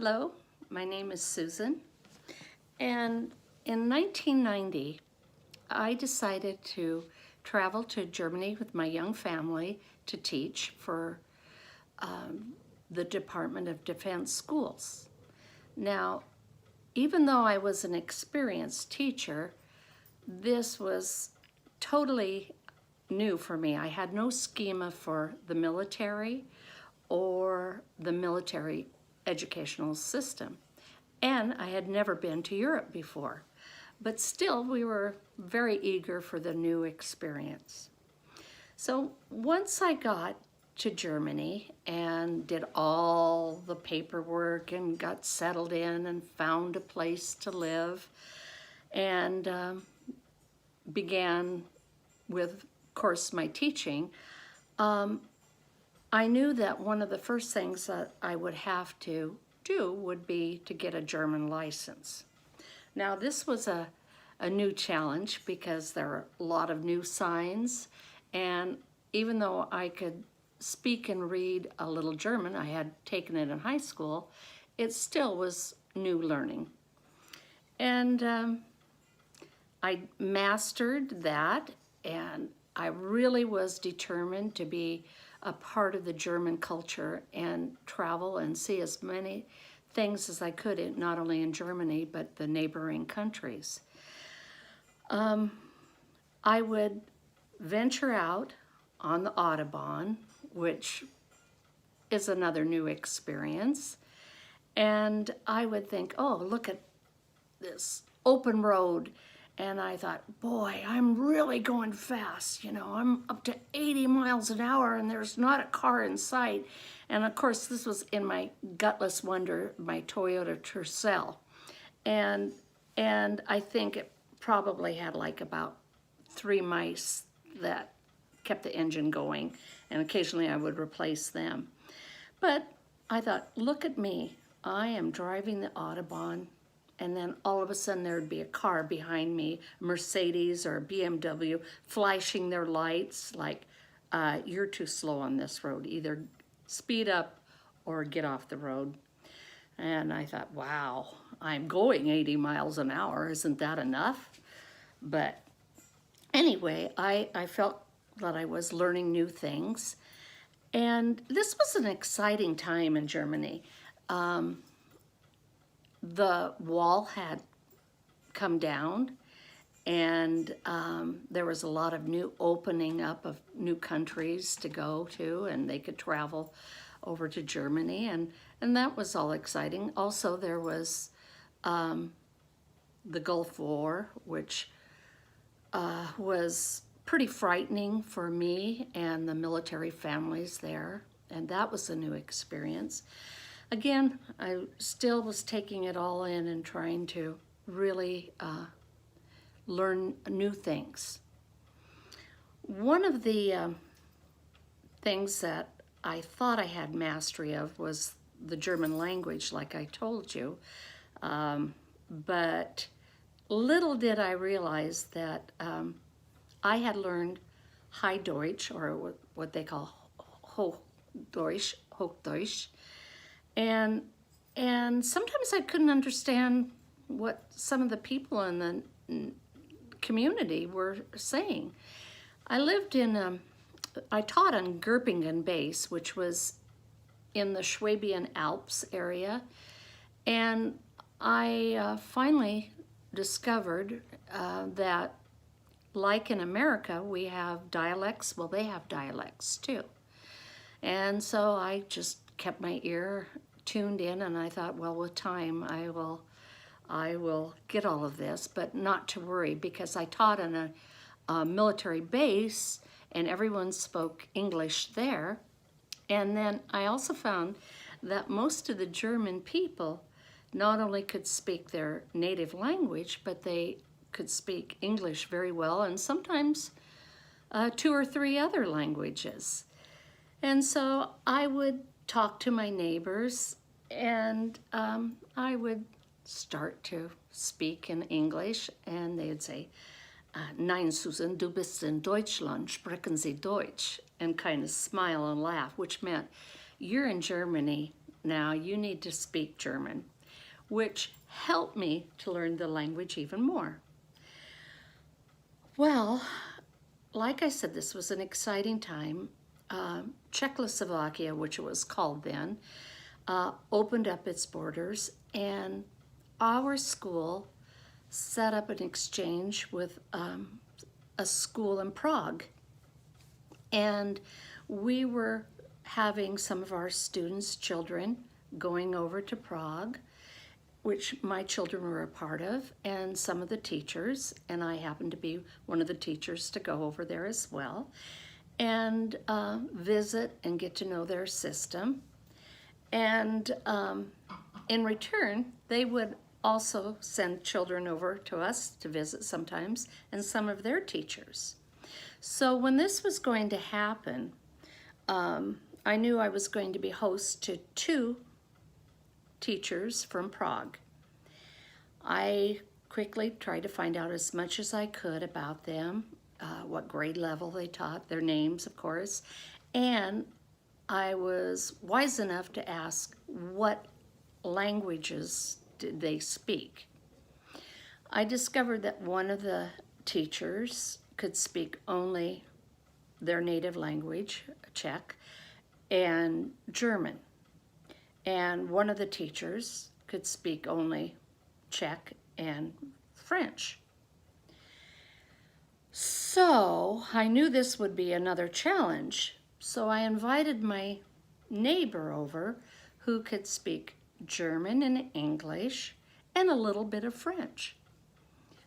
Hello, my name is Susan, and in 1990, I decided to travel to Germany with my young family to teach for the Department of Defense schools. Now, even though I was an experienced teacher, this was totally new for me. I had no schema for the military or the military educational system. And I had never been to Europe before. But still, we were very eager for the new experience. So once I got to Germany and did all the paperwork and got settled in and found a place to live and began with, of course, my teaching, I knew that one of the first things that I would have to do would be to get a German license. Now, this was a new challenge because there are a lot of new signs, and even though I could speak and read a little German, I had taken it in high school, it still was new learning. And I mastered that, and I really was determined to be a part of the German culture and travel and see as many things as I could, not only in Germany, but the neighboring countries. I would venture out on the Audubon, which is another new experience, and I would think, oh, look at this open road. And I thought, boy, I'm really going fast. You know, I'm up to 80 miles an hour and there's not a car in sight. And of course, this was in my gutless wonder, my Toyota Tercel. And I think it probably had like about 3 mice that kept the engine going. And occasionally I would replace them. But I thought, look at me. I am driving the Audubon. And then all of a sudden there'd be a car behind me, Mercedes or BMW, flashing their lights like, you're too slow on this road. Either speed up or get off the road. And I thought, wow, I'm going 80 miles an hour. Isn't that enough? But anyway, I felt that I was learning new things. And this was an exciting time in Germany. The wall had come down, and there was a lot of new opening up of new countries to go to, and they could travel over to Germany, and that was all exciting. Also, there was the Gulf War, which was pretty frightening for me and the military families there, and that was a new experience. Again, I still was taking it all in and trying to really learn new things. One of the things that I thought I had mastery of was the German language, like I told you. But little did I realize that I had learned High Deutsch, or what they call Hochdeutsch. And sometimes I couldn't understand what some of the people in the community were saying. I taught on Göppingen base, which was in the Swabian Alps area. And I finally discovered that, like in America, we have dialects. Well, they have dialects too. And so I just kept my ear tuned in, and I thought, well, with time I will get all of this, but not to worry, because I taught on a military base and everyone spoke English there. And then I also found that most of the German people not only could speak their native language, but they could speak English very well, and sometimes 2 or 3 other languages. And so I would talk to my neighbors, and I would start to speak in English, and they would say, Nein, Susan, du bist in Deutschland, sprechen Sie Deutsch, and kind of smile and laugh, which meant, you're in Germany, now you need to speak German, which helped me to learn the language even more. Well, like I said, this was an exciting time. Czechoslovakia, which it was called then, opened up its borders, and our school set up an exchange with a school in Prague. And we were having some of our students' children going over to Prague, which my children were a part of, and some of the teachers, and I happened to be one of the teachers to go over there as well, and visit and get to know their system. And in return, they would also send children over to us to visit sometimes, and some of their teachers. So when this was going to happen, I knew I was going to be host to 2 teachers from Prague. I quickly tried to find out as much as I could about them, what grade level they taught, their names, of course, and I was wise enough to ask what languages did they speak. I discovered that one of the teachers could speak only their native language, Czech, and German. And one of the teachers could speak only Czech and French. So I knew this would be another challenge. So I invited my neighbor over who could speak German and English and a little bit of French.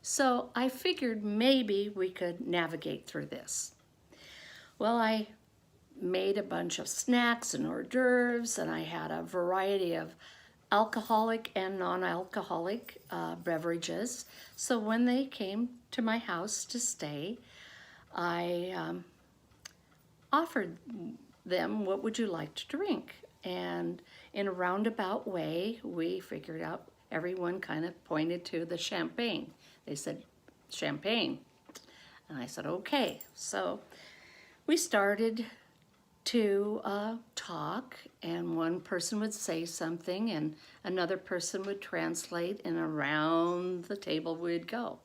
So I figured maybe we could navigate through this. Well, I made a bunch of snacks and hors d'oeuvres, and I had a variety of alcoholic and non-alcoholic beverages. So when they came to my house to stay, I offered them, what would you like to drink? And in a roundabout way, we figured out, everyone kind of pointed to the champagne. They said, champagne. And I said, okay. So we started to talk, and one person would say something and another person would translate, and around the table we'd go.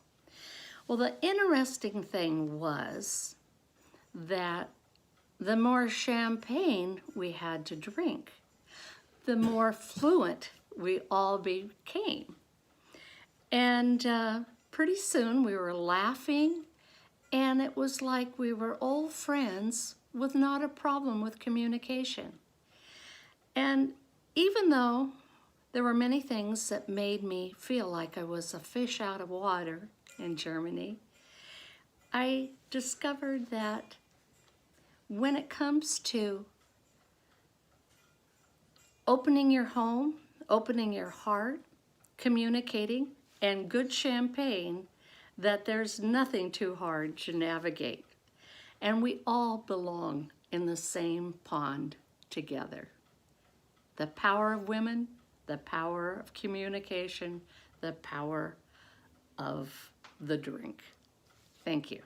Well, the interesting thing was that the more champagne we had to drink, the more fluent we all became. And pretty soon we were laughing, and it was like we were old friends with not a problem with communication. And even though there were many things that made me feel like I was a fish out of water in Germany, I discovered that when it comes to opening your home, opening your heart, communicating, and good champagne, that there's nothing too hard to navigate. And we all belong in the same pond together. The power of women, the power of communication, the power of the drink. Thank you.